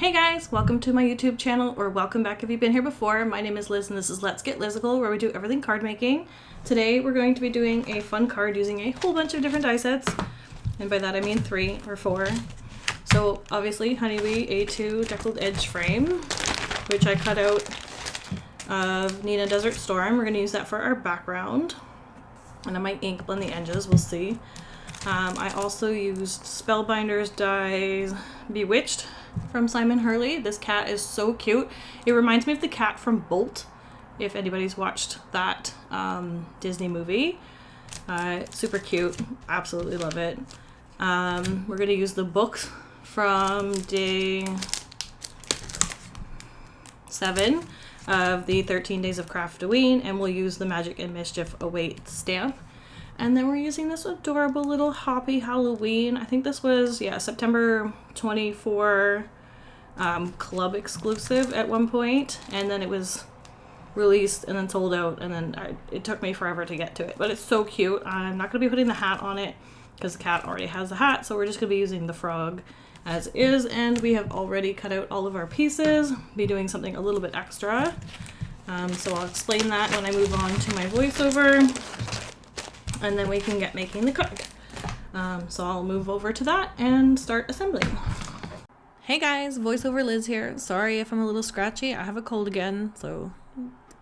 Hey guys, welcome to my YouTube channel, or welcome back if you've been here before. My name is Liz and this is Let's Get Lizical, where we do everything card making. Today we're going to be doing a fun card using a whole bunch of different die sets, and by that I mean 3 or 4. So obviously Honeybee A2 deckled edge frame, which I cut out of Nina Desert Storm. We're going to use that for our background, and I might ink blend the edges, we'll see. I also used Spellbinders dies Bewitched from Simon Hurley. This cat is so cute. It reminds me of the cat from Bolt, if anybody's watched that Disney movie. Super cute. Absolutely love it. We're going to use the books from day 7 of the 13 Days of Craftoween, and we'll use the Magic and Mischief Await stamp. And then we're using this adorable little Hoppy Halloween. I think this was, September 24 club exclusive at one point. And then it was released and then sold out. And then it took me forever to get to it. But it's so cute. I'm not going to be putting the hat on it because the cat already has the hat. So we're just going to be using the frog as is. And we have already cut out all of our pieces. Be doing something a little bit extra. So I'll explain that when I move on to my voiceover. And then we can get making the card. So I'll move over to that and start assembling. Hey guys, voiceover Liz here. Sorry if I'm a little scratchy. I have a cold again, so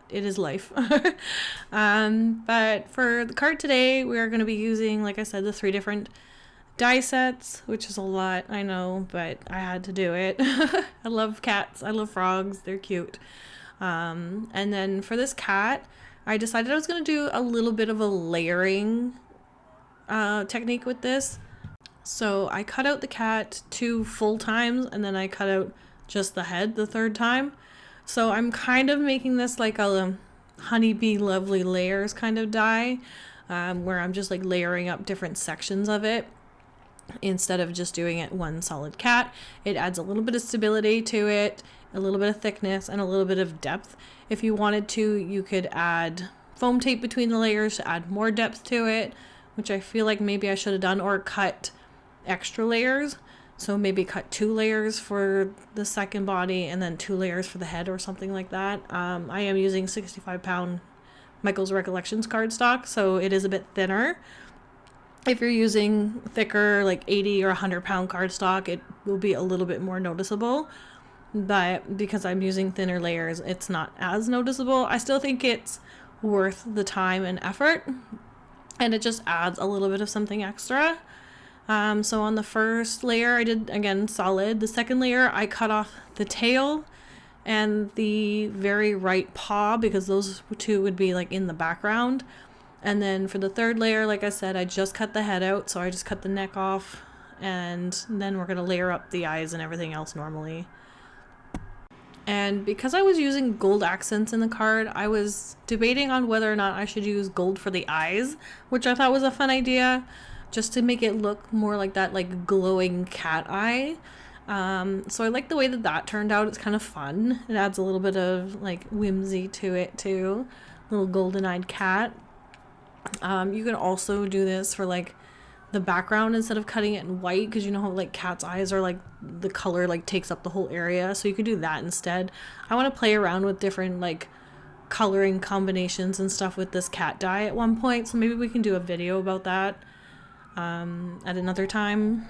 it is life. But for the card today, we are going to be using, like I said, the 3 different die sets, which is a lot, I know, but I had to do it. I love cats. I love frogs. They're cute. And then for this cat, I decided I was going to do a little bit of a layering technique with this. So I cut out the cat 2 full times, and then I cut out just the head the 3rd time. So I'm kind of making this like a Honeybee Lovely Layers kind of die, where I'm just like layering up different sections of it instead of just doing it one solid cat. It adds a little bit of stability to it, a little bit of thickness, and a little bit of depth. If you wanted to, you could add foam tape between the layers to add more depth to it, which I feel like maybe I should have done, or cut extra layers. So maybe cut 2 layers for the second body and then 2 layers for the head or something like that. I am using 65-pound Michael's Recollections cardstock, so it is a bit thinner. If you're using thicker, like 80 or 100-pound cardstock, it will be a little bit more noticeable. But because I'm using thinner layers, it's not as noticeable. I still think it's worth the time and effort, and it just adds a little bit of something extra. So on the first layer, I did, again, solid. The second layer, I cut off the tail and the very right paw, because those 2 would be like in the background. And then for the 3rd layer, like I said, I just cut the head out, so I just cut the neck off, and then we're going to layer up the eyes and everything else normally. And because I was using gold accents in the card, I was debating on whether or not I should use gold for the eyes, which I thought was a fun idea, just to make it look more like that like glowing cat eye. So I like the way that that turned out. It's kind of fun. It adds a little bit of like whimsy to it too. Little golden-eyed cat. You can also do this for like the background instead of cutting it in white, because you know how like cat's eyes are like the color like takes up the whole area, so you could do that instead. I want to play around with different like coloring combinations and stuff with this cat die at one point, so maybe we can do a video about that at another time.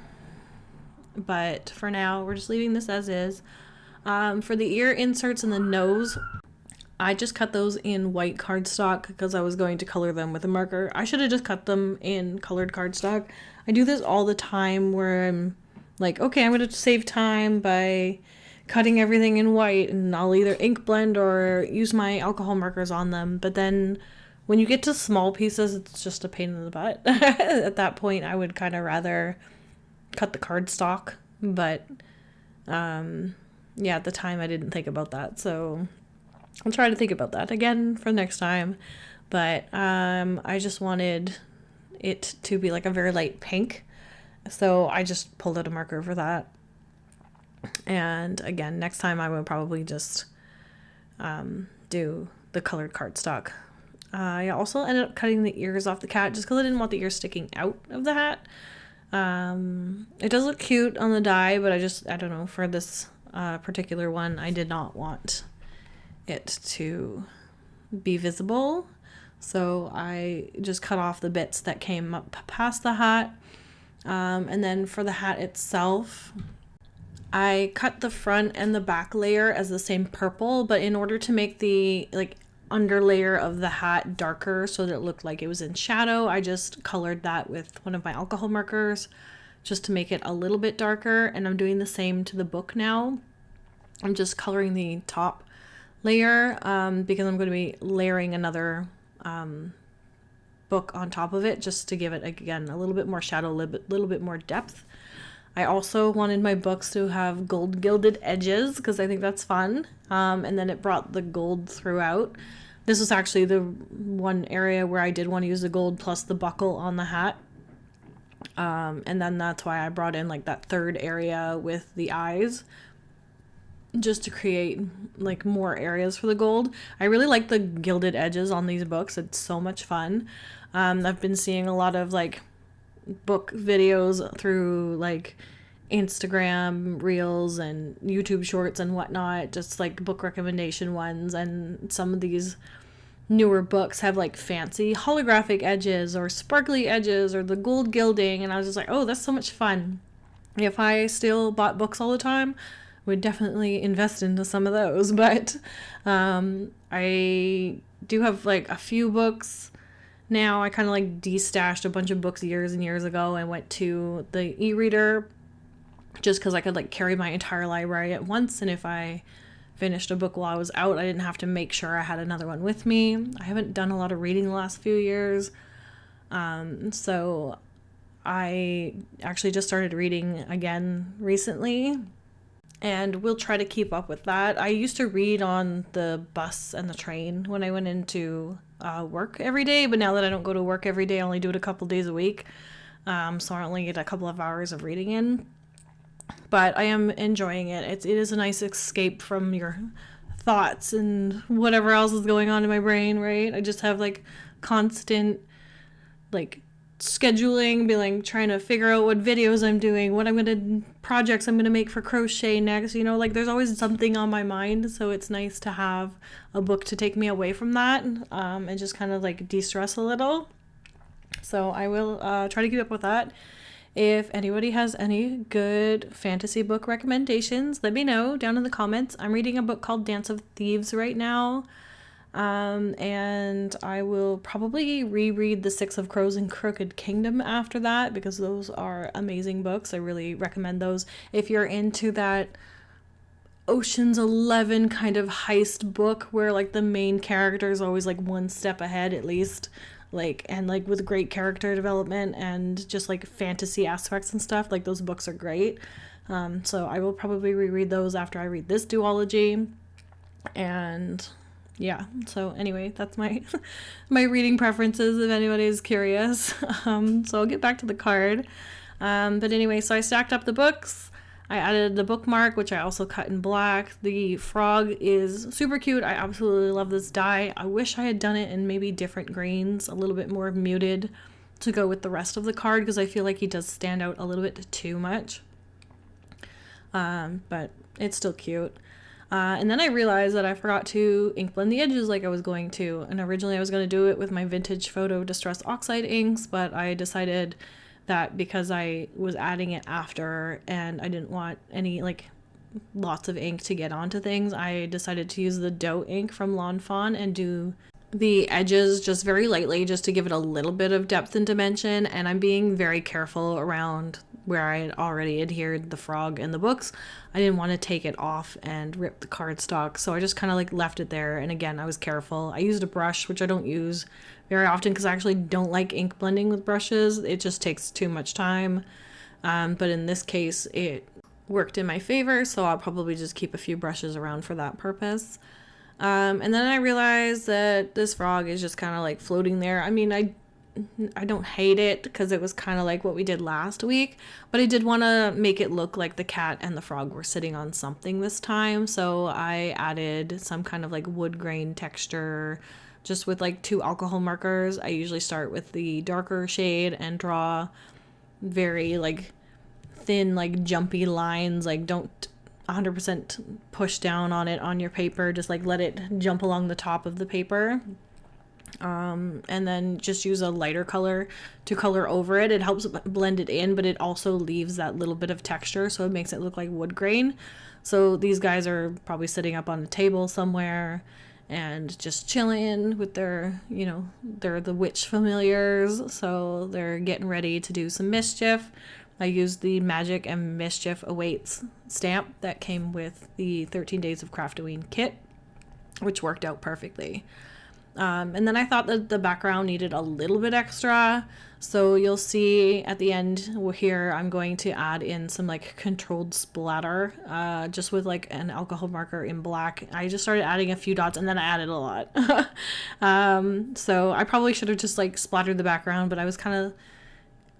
But for now, we're just leaving this as is. For the ear inserts and the nose, I just cut those in white cardstock because I was going to color them with a marker. I should have just cut them in colored cardstock. I do this all the time where I'm like, okay, I'm going to save time by cutting everything in white, and I'll either ink blend or use my alcohol markers on them. But then when you get to small pieces, it's just a pain in the butt. At that point, I would kind of rather cut the cardstock. But at the time I didn't think about that. So I'll try to think about that again for next time. But I just wanted it to be like a very light pink, so I just pulled out a marker for that. And again, next time I will probably just do the colored cardstock. I also ended up cutting the ears off the cat just because I didn't want the ears sticking out of the hat. It does look cute on the die, but I don't know, for this particular one, I did not want it to be visible. So I just cut off the bits that came up past the hat. And then for the hat itself, I cut the front and the back layer as the same purple, but in order to make the like under layer of the hat darker so that it looked like it was in shadow, I just colored that with one of my alcohol markers just to make it a little bit darker. And I'm doing the same to the book now. I'm just coloring the top layer because I'm going to be layering another book on top of it just to give it, again, a little bit more shadow, a little bit more depth. I also wanted my books to have gold gilded edges because I think that's fun. And then it brought the gold throughout. This was actually the one area where I did want to use the gold plus the buckle on the hat. And then that's why I brought in like that third area with the eyes, just to create like more areas for the gold. I really like the gilded edges on these books. It's so much fun. I've been seeing a lot of like book videos through like Instagram reels and YouTube shorts and whatnot, just like book recommendation ones, and some of these newer books have like fancy holographic edges or sparkly edges or the gold gilding, and I was just like, oh, that's so much fun. If I still bought books all the time, would definitely invest into some of those. But I do have like a few books now. I kind of like destashed a bunch of books years and years ago and went to the e-reader just because I could like carry my entire library at once, and if I finished a book while I was out, I didn't have to make sure I had another one with me. I haven't done a lot of reading the last few years, so I actually just started reading again recently, and we'll try to keep up with that. I used to read on the bus and the train when I went into work every day, but now that I don't go to work every day, I only do it a couple days a week, so I only get a couple of hours of reading in. But I am enjoying it. It is a nice escape from your thoughts and whatever else is going on in my brain, right? I just have like constant like scheduling, being trying to figure out what videos I'm doing, projects I'm gonna make for crochet next, you know, like there's always something on my mind. So it's nice to have a book to take me away from that, and just kind of like de-stress a little. So I will try to keep up with that. If anybody has any good fantasy book recommendations, let me know down in the comments. I'm reading a book called Dance of Thieves right now. And I will probably reread The Six of Crows and Crooked Kingdom after that, because those are amazing books. I really recommend those. If you're into that Ocean's 11 kind of heist book where like the main character is always like one step ahead at least, like, and like with great character development and just like fantasy aspects and stuff, like those books are great. So I will probably reread those after I read this duology. And yeah, so anyway, that's my my reading preferences if anybody's curious. So I'll get back to the card. But anyway, so I stacked up the books. I added the bookmark, which I also cut in black. The frog is super cute. I absolutely love this die. I wish I had done it in maybe different greens, a little bit more muted to go with the rest of the card, because I feel like he does stand out a little bit too much. But it's still cute. And then I realized that I forgot to ink blend the edges like I was going to. And originally I was going to do it with my Vintage Photo Distress Oxide inks, but I decided that because I was adding it after and I didn't want any like lots of ink to get onto things, I decided to use the dough ink from Lawn Fawn and do the edges just very lightly, just to give it a little bit of depth and dimension. And I'm being very careful around where I had already adhered the frog in the books. I didn't want to take it off and rip the cardstock, so I just kind of like left it there. And again, I was careful. I used a brush, which I don't use very often because I actually don't like ink blending with brushes. It just takes too much time. But in this case, it worked in my favor, so I'll probably just keep a few brushes around for that purpose. And then I realized that this frog is just kind of like floating there. I mean, I don't hate it because it was kind of like what we did last week, but I did want to make it look like the cat and the frog were sitting on something this time. So I added some kind of like wood grain texture just with like 2 alcohol markers. I usually start with the darker shade and draw very like thin, like jumpy lines. Like don't 100% push down on it on your paper. Just like let it jump along the top of the paper. And then just use a lighter color to color over it. It helps blend it in, but it also leaves that little bit of texture, so it makes it look like wood grain. So these guys are probably sitting up on a table somewhere and just chilling with their, you know, they're the witch familiars, so they're getting ready to do some mischief. I used the Magic and Mischief Awaits stamp that came with the 13 Days of Craftoween kit, which worked out perfectly. And then I thought that the background needed a little bit extra. So you'll see at the end here, I'm going to add in some like controlled splatter, just with like an alcohol marker in black. I just started adding a few dots and then I added a lot. So I probably should have just like splattered the background, but I was kind of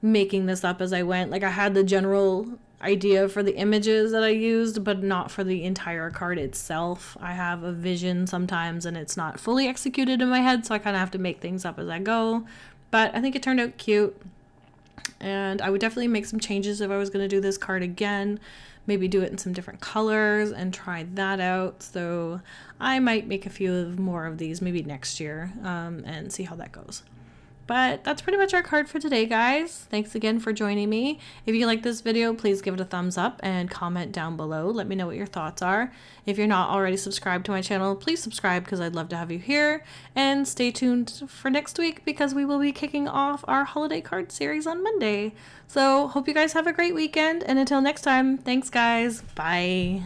making this up as I went. Like I had the general idea for the images that I used, but not for the entire card itself. I have a vision sometimes and it's not fully executed in my head, so I kind of have to make things up as I go. But I think it turned out cute, and I would definitely make some changes if I was going to do this card again. Maybe do it in some different colors and try that out. So I might make a few more of these maybe next year, and see how that goes. But that's pretty much our card for today, guys. Thanks again for joining me. If you like this video, please give it a thumbs up and comment down below. Let me know what your thoughts are. If you're not already subscribed to my channel, please subscribe because I'd love to have you here. And stay tuned for next week because we will be kicking off our holiday card series on Monday. So hope you guys have a great weekend. And until next time, thanks, guys. Bye.